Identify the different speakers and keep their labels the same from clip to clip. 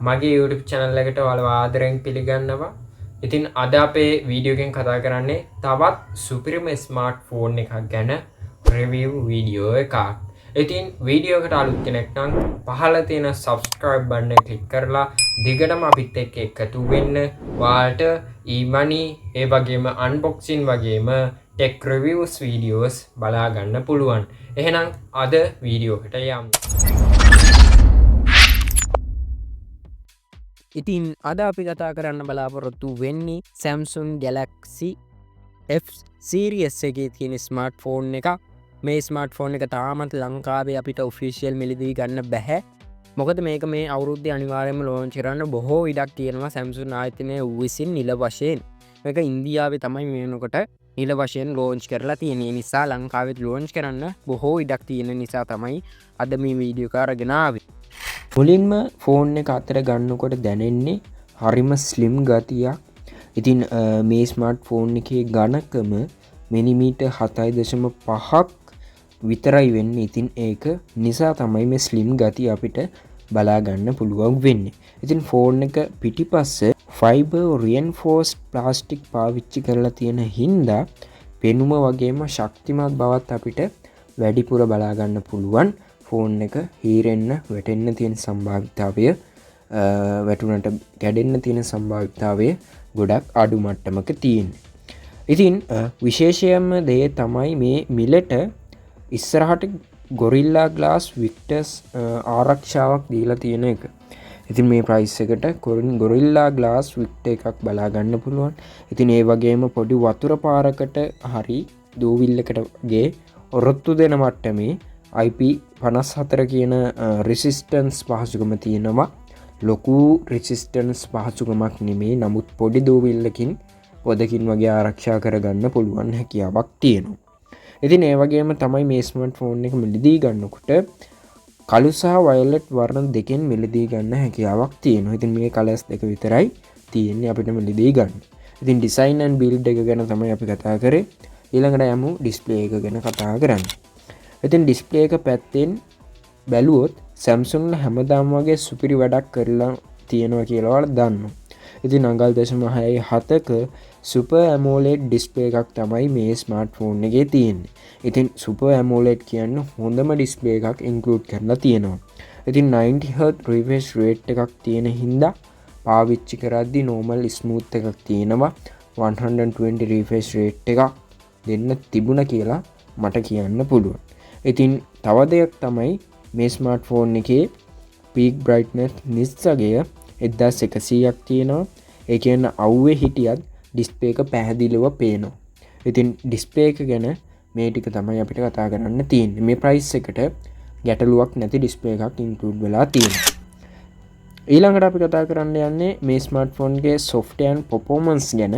Speaker 1: මගේ YouTube channel එකට ඔයාලව ආදරෙන් පිළිගන්නවා. ඉතින් අද අපේ වීඩියෝ එකෙන් කතා කරන්නේ තවත් සුපිරිම ස්මාර්ට්ෆෝන් එකක් ගැන review වීඩියෝ එකක්. ඉතින් වීඩියෝ එකට අලුත් කෙනෙක් නම් පහළ තියෙන subscribe button එක click කරලා දිගටම අපිත් එක්ක එකතු වෙන්න. ඔයාලට e-money ඒ වගේම unboxing වගේම tech reviews videos බලා ගන්න පුළුවන්. එහෙනම් අද වීඩියෝ එකට යමු.
Speaker 2: ඉතින් අද අපි කතා කරන්න බලාපොරොත්තු වෙන්නේ Samsung Galaxy F series එකේ තියෙන ස්මාර්ට්ෆෝන් එක. මේ ස්මාර්ට්ෆෝන් එක තාමත් ලංකාවේ අපිට ඔෆිෂියල් මිලදී ගන්න බැහැ. මොකද මේක මේ අවුරුද්දේ අනිවාර්යයෙන්ම ලොන්ච් කරන්න බොහෝ ඉඩක් තියෙනවා Samsung ආයතනය විසින් නිල වශයෙන්. මේක ඉන්දියාවේ තමයි මේනකොට නිල වශයෙන් ලෝන්ච් කරලා තියෙන නිසා ලංකාවෙත් ලෝන්ච් කරන්න බොහෝ ඉඩක් තියෙන නිසා තමයි අද මේ වීඩියෝ එක අරගෙන ආවේ.
Speaker 3: මුලින්ම ෆෝන් එක අතර ගන්නකොට දැනෙන්නේ හරිම ස්ලිම් ගතියක්. ඉතින් මේ ස්මාර්ට් ෆෝන් එකේ ඝනකම මිලිමීටර් 7.5ක් විතරයි වෙන්නේ. ඉතින් ඒක නිසා තමයි මේ ස්ලිම් ගතිය අපිට බලා ගන්න පුළුවන් වෙන්නේ. ඉතින් ෆෝන් එක පිටිපස්ස ෆයිබර් රියන්ෆෝස්ඩ් ප්ලාස්ටික් පාවිච්චි කරලා තියෙන හින්දා පෙනුම වගේම ශක්තිමත් බවත් අපිට වැඩිපුර බලා ගන්න පුළුවන්. ෆෝන් එක හීරෙන්න වැටෙන්න තියෙන සම්භාවිතාවය වැටුනට කැඩෙන්න තියෙන සම්භාවිතාවය ගොඩක් අඩු මට්ටමක තියෙන්නේ. ඉතින් විශේෂයෙන්ම දේ තමයි මේ මිලට ඉස්සරහට ගොරිල්ලා ග්ලාස් වික්ටර්ස් ආරක්ෂාවක් දීලා තියෙන එක. ඉතින් මේ ප්‍රයිස් එකට ගොරිල්ලා ග්ලාස් වික්ටර් එකක් බලා ගන්න පුළුවන්. ඉතින් ඒ වගේම පොඩි වතුර පාරකට හරි දූවිල්ලකටගේ ඔරොත්තු දෙන මට්ටමේ IP54 කියන රෙසිස්ටන්ස් පහසුකම තියෙනවා. ලොකු රෙසිස්ටන්ස් පහසුකමක් නෙමේ, නමුත් පොඩි දූවිල්ලකින් පොදකින් වගේ ආරක්ෂා කරගන්න පුළුවන් හැකියාවක් තියෙනවා. ඉතින් ඒ වගේම තමයි මේ ස්මාර්ට්ෆෝන් එක මිලදී ගන්නකොට කළු සහ වයලට් වර්ණ දෙකෙන් මිලදී ගන්න හැකියාවක් තියෙනවා. ඉතින් මේ කලර්ස් දෙක විතරයි තියෙන්නේ අපිට මිලදී ගන්න. ඉතින් ඩිසයින් ඇන්ඩ් බිල්ඩ් එක ගැන තමයි අපි කතා කරේ. ඊළඟට යමු ඩිස්ප්ලේ එක ගැන කතා කරන්න. ඉතින් ඩිස්ප්ලේ එක පැත්තෙන් බැලුවොත් Samsung හැමදාම වගේ සුපිරි වැඩක් කරලා තියෙනවා කියලා ඔයාලා දන්නවා. ඉතින් 9.7ක Super AMOLED ඩිස්ප්ලේ එකක් තමයි මේ ස්මාර්ට්ෆෝන් එකේ තියෙන්නේ. ඉතින් Super AMOLED කියන්නේ හොඳම ඩිස්ප්ලේ එකක් ඉන්ක්ලූඩ් කරලා තියෙනවා. ඉතින් 90Hz refresh rate එකක් තියෙන හින්දා පාවිච්චි කරද්දී normal smooth එකක් තියෙනවා. 120 refresh rate එකක් දෙන්න තිබුණා කියලා මට කියන්න පුළුවන්. ඉතින් තව දෙයක් තමයි මේ ස්මාර්ට්ෆෝන් එකේ peak brightness නිස්සගය 1100ක් තියෙනවා. ඒ කියන්නේ අවුවේ හිටියත් ඩිස්ප්ලේ එක පැහැදිලිව පේනවා. ඉතින් ඩිස්ප්ලේ එක ගැන මේ ටික තමයි අපිට කතා කරන්න තියෙන්නේ. මේ ප්‍රයිස් එකට ගැටලුවක් නැති ඩිස්ප්ලේ එකක් ඉන්ක්ලූඩ් වෙලා තියෙනවා. ඊළඟට අපි කතා කරන්න යන්නේ මේ ස්මාර්ට්ෆෝන් එකේ software and performance ගැන.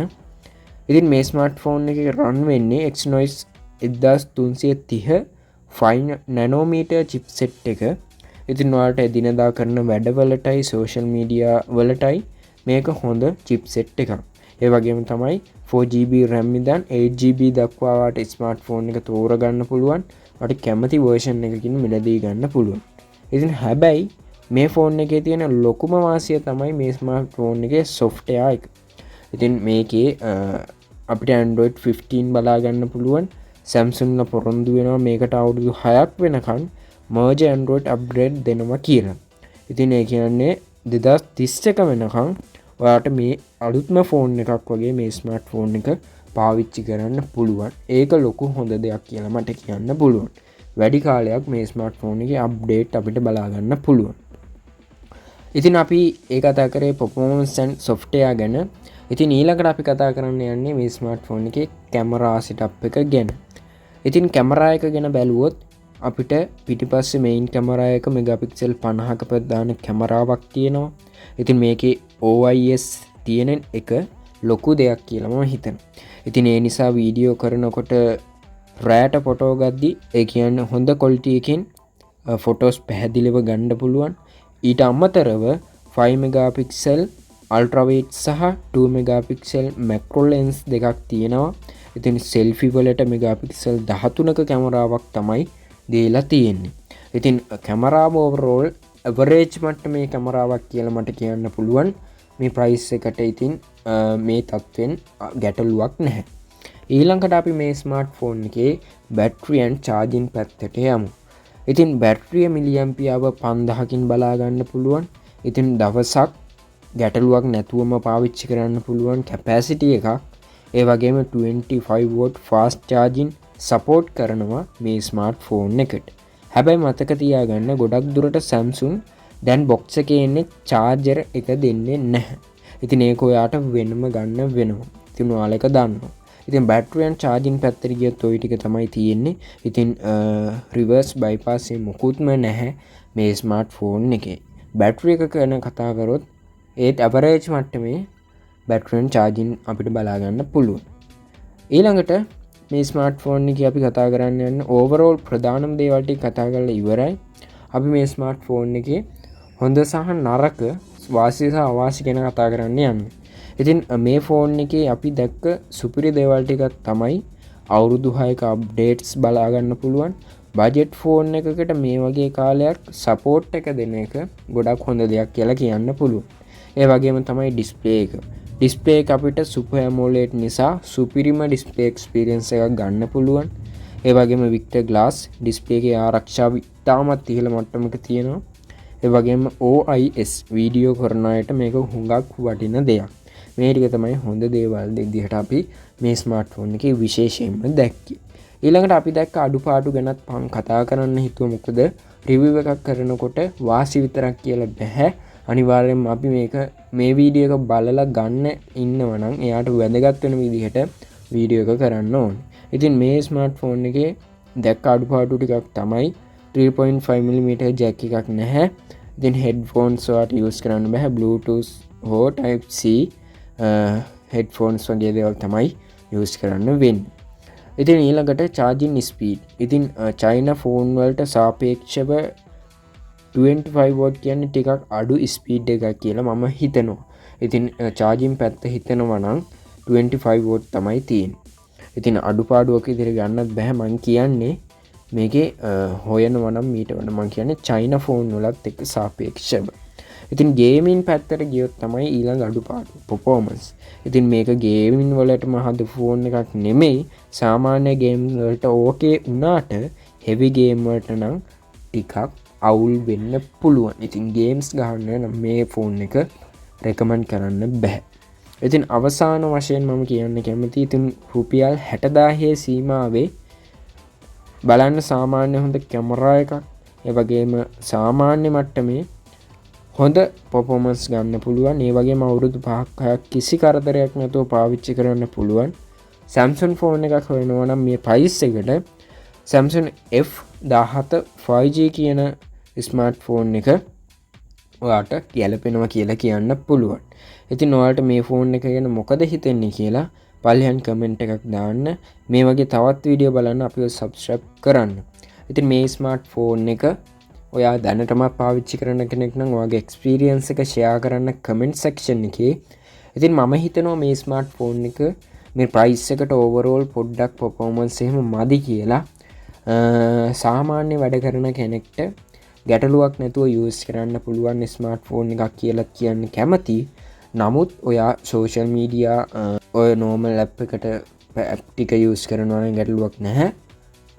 Speaker 3: ඉතින් මේ ස්මාර්ට්ෆෝන් එකේ රන් වෙන්නේ Exynos 1330 5 nanometer chipset එක. ඉතින් ඔයාලට එදිනදා කරන වැඩවලටයි social media වලටයි මේක හොඳ chipset එකක්. ඒ වගේම තමයි 4GB RAM ඉඳන් 8GB දක්වා වාට ස්මාර්ට්ෆෝන් එක තෝරගන්න පුළුවන්. ඔයාලට කැමති version එකකින් මිලදී ගන්න පුළුවන්. ඉතින් හැබැයි මේ ෆෝන් එකේ තියෙන ලොකුම වාසිය තමයි මේ ස්මාර්ට්ෆෝන් එකේ software එක. ඉතින් මේකේ අපිට Android 15 බලා ගන්න පුළුවන්. Samsung පොරොන්දු වෙනවා මේකට අවුරුදු 6ක් වෙනකන් merge Android upgrade දෙනවා කියලා. ඉතින් ඒ කියන්නේ 2031 වෙනකන් ඔයාට මේ අලුත්ම ෆෝන් එකක් වගේ මේ ස්මාර්ට්ෆෝන් එක පාවිච්චි කරන්න පුළුවන්. ඒක ලොකු හොඳ දෙයක් කියලා මට කියන්න පුළුවන්. වැඩි කාලයක් මේ ස්මාර්ට්ෆෝන් එකේ අප්ඩේට් අපිට බලා ගන්න පුළුවන්. ඉතින් අපි ඒ කතා කරේ performance and software ගැන. ඉතින් ඊළඟට අපි කතා කරන්න යන්නේ මේ ස්මාර්ට්ෆෝන් එකේ කැමරා setup එක ගැන. ඉතින් කැමරා එක ගැන බැලුවොත් අපිට පිටිපස්සේ මෙයින් කැමරා එක මෙගාපික්සල් 50ක ප්‍රධාන කැමරාවක් තියෙනවා. ඉතින් මේකේ OIS තියෙන එක ලොකු දෙයක් කියලා මම හිතනවා. ඉතින් ඒ නිසා වීඩියෝ කරනකොට රෑට ෆොටෝ ගද්දි ඒ කියන්නේ හොඳ ක්වොලිටි එකකින් ෆොටෝස් පැහැදිලිව ගන්න පුළුවන්. ඊට අමතරව 5 මෙගාපික්සල් අල්ට්‍රා වයිඩ් සහ 2 මෙගාපික්සල් මැක්‍රෝ ලෙන්ස් දෙකක් තියෙනවා. ඉතින් සෙල්ෆි වලට මෙගාපික්සල් 13ක කැමරාවක් තමයි දීලා තියෙන්නේ. ඉතින් කැමරාව ඕවර්ऑල් ඇවරේජ් මට්ටමේ කැමරාවක් කියලා මට කියන්න පුළුවන්. මේ ප්‍රයිස් එකට ඉතින් මේ තත්වෙන් ගැටලුවක් නැහැ. ඊළඟට අපි මේ ස්මාර්ට් ෆෝන් එකේ බැටරියන් චාර්ජින් පැත්තට යමු. ඉතින් බැටරිය මිලියම්පියාව 5000කින් බලා ගන්න පුළුවන්. ඉතින් දවසක් ගැටලුවක් නැතුවම පාවිච්චි කරන්න පුළුවන් කැපැසිටි එකක්. ඒ වගේම 25V ෆාස්ට් චාර්ජින් සපෝට් කරනවා මේ ස්මාර්ට් ෆෝන් එකට. හැබැයි මතක තියාගන්න ගොඩක් දුරට Samsung දැන් බොක්ස් එකේ එන්නේ චාර්ජර් එක දෙන්නේ නැහැ. ඉතින් ඒක ඔයාට වෙනම ගන්න වෙනවා. ඉතින් ඔයාලා ඒක දන්නවා. ඉතින් බැටරියන් චාර්ජින් පැත්තට ගියොත් ওই ටික තමයි තියෙන්නේ. ඉතින් රිවර්ස් බයිපාස් මොකුත්ම නැහැ මේ ස්මාර්ට් ෆෝන් එකේ. බැටරි එක ගැන කතා කරොත් ඒත් ඇවරේජ් මට්ටමේ බැටරියන් චාර්ජින් අපිට බලා ගන්න පුළුවන්. ඊළඟට මේ ස්මාර්ට් ෆෝන් එකේ අපි කතා කරන්න යන්නේ ඕවරෝල් ප්‍රධානම දේවල් ටික කතා කරලා ඉවරයි. අපි මේ ස්මාර්ට් ෆෝන් එකේ හොඳ සහ නරක වාසිය සහ අවාසිය ගැන කතා කරන්න යන්නේ. ඉතින් මේ ෆෝන් එකේ අපි දැක්ක සුපිරි දේවල් ටිකක් තමයි අවුරුදු 6ක අප්ඩේට්ස් බලා ගන්න පුළුවන්. බජට් ෆෝන් එකකට මේ වගේ කාලයක් සපෝට් එක දෙන එක ගොඩක් හොඳ දෙයක් කියලා කියන්න පුළුවන්. ඒ වගේම තමයි ඩිස්ප්ලේ එක. ඩිස්ප්ලේ එක අපිට සුපර් ඇමෝලෙඩ් නිසා සුපිරිම ඩිස්ප්ලේ එක්ස්පීරියන්ස් එකක් ගන්න පුළුවන්. ඒ වගේම වික්ටර් ග්ලාස් ඩිස්ප්ලේ එකේ ආරක්ෂාව ඉතාමත් ඉහළ මට්ටමක තියෙනවා. ඒ වගේම OIS වීඩියෝ කරන අයට මේක හුඟක් වටින දෙයක්. මේ ටික තමයි හොඳ දේවල් විදිහට අපි මේ ස්මාර්ට් ෆෝන් එකේ විශේෂයෙන්ම දැක්කේ. ඊළඟට අපි දැක්ක අඩුපාඩු ගැනත් මම කතා කරන්න හිතුවා. මොකද රිවිව් එකක් කරනකොට වාසි විතරක් කියලා බෑ. අනිවාර්යෙන්ම අපි මේ වීඩියෝ එක බලලා ගන්න ඉන්නවා නම් එයාට වැදගත් වෙන විදිහට වීඩියෝ එක කරන්න ඕනේ. ඉතින් මේ ස්මාර්ට් ෆෝන් එකේ දැක්ක අඩුපාඩු ටිකක් තමයි 3.5mm ජැක් එකක් නැහැ. ඉතින් හෙඩ්ෆෝන්ස් ඔයාලට යූස් කරන්න බෑ. Bluetooth හෝ Type C හෙඩ්ෆෝන්ස් වගේ දේවල් තමයි යූස් කරන්න වෙන්නේ. ඉතින් ඊළඟට charging speed. ඉතින් China ෆෝන් වලට සාපේක්ෂව 25V කියන්නේ ටිකක් අඩු ස්පීඩ් එකක් කියලා මම හිතනවා. ඉතින් charging පැත්ත හිතනවා නම් 25V තමයි තියෙන්නේ. ඉතින් අඩුපාඩුවක් ඉදිරිය ගන්නත් බෑ. මං කියන්නේ මේකේ හොයනවා නම් මීට වඩා මං කියන්නේ China ෆෝන් වලත් එක්ක සාපේක්ෂව. ඉතින් ගේමින් පැත්තට ගියොත් තමයි ඊළඟ අඩුපාඩු performance. ඉතින් මේක ගේමින් වලටම හදපු ෆෝන් එකක් නෙමෙයි. සාමාන්‍ය ගේම් වලට ඕකේ වුණාට heavy game වලට නම් ටිකක් අවුල් වෙන්න පුළුවන්. ඉතින් ගේම්ස් ගහන්න නම් මේ ෆෝන් එක රෙකමන්ඩ් කරන්න බෑ. ඉතින් අවසාන වශයෙන් මම කියන්න කැමති ඉතින් රුපියල් 60000 සීමාවේ බලන්න සාමාන්‍ය හොඳ කැමරා එකක්, ඒ වගේම සාමාන්‍ය මට්ටමේ හොඳ performance ගන්න පුළුවන්. ඒ වගේම අවුරුදු 5ක් කිසි කරදරයක් නැතුව පාවිච්චි කරන්න පුළුවන් Samsung ෆෝන් එකක් හොයනවා නම් මේ ප්‍රයිස් එකට Samsung F17 5G කියන ස්මාර්ට් ෆෝන් එක ඔයාට ගැලපෙනවා කියලා කියන්න පුළුවන්. ඉතින් ඔයාලට මේ ෆෝන් එක ගැන මොකද හිතෙන්නේ කියලා පල්ලෙහාන් කමෙන්ට් එකක් දාන්න. මේ වගේ තවත් වීඩියෝ බලන්න අපිව subscribe කරන්න. ඉතින් මේ ස්මාර්ට් ෆෝන් එක ඔයා දැනටම පාවිච්චි කරන කෙනෙක් නම් ඔයාගේ එක්ස්පීරියන්ස් එක ෂෙයා කරන්න කමෙන්ට් සෙක්ෂන් එකේ. ඉතින් මම හිතනවා මේ ස්මාර්ට් ෆෝන් එක මේ ප්‍රයිස් එකට ඕවරෝල් පොඩ්ඩක් performance එහෙම මදි කියලා. සාමාන්‍ය වැඩ කරන කෙනෙක්ට ගැටලුවක් නැතුව යූස් කරන්න පුළුවන් ස්මාර්ට් ෆෝන් එකක් කියලා කියන්න කැමති. නමුත් ඔයා සෝෂල් මීඩියා ඔය නෝමල් ඇප් එකට ඇප් ටික යූස් කරනවා නම් ගැටලුවක් නැහැ.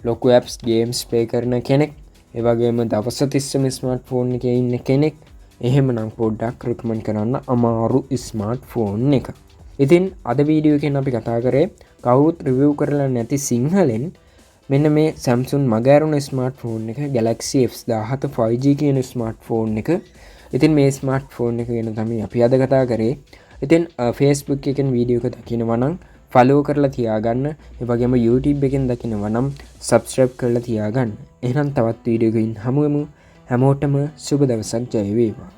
Speaker 3: ලොකු ඇප්ස් ගේම්ස් ප්ලේ කරන කෙනෙක්, ඒ වගේම දවස් 30ම ස්මාර්ට් ෆෝන් එකේ ඉන්න කෙනෙක් එහෙමනම් පොඩ්ඩක් රෙකමන්ඩ් කරන්න අමාරු ස්මාර්ට් ෆෝන් එක. ඉතින් අද වීඩියෝ එකෙන් අපි කතා කරේ කවුරුත් රිවිව් කරලා නැති සිංහලෙන් මෙන්න මේ Samsung මගහැරුණු ස්මාර්ට් ෆෝන් එක Galaxy S17 5G කියන ස්මාර්ට් ෆෝන් එක. ඉතින් මේ ස්මාර්ට් ෆෝන් එක ගැන තමයි අපි අද කතා කරේ. ඉතින් Facebook එකෙන් වීඩියෝ එක දකිනවා නම් ෆලෝ කරලා තියාගන්න. ඒ වගේම YouTube එකෙන් දකිනවා නම් subscribe කරලා තියාගන්න. එහෙනම් තවත් වීඩියෝ එකකින් හමු වෙමු. හැමෝටම සුබ දවසක් ජය වේවා.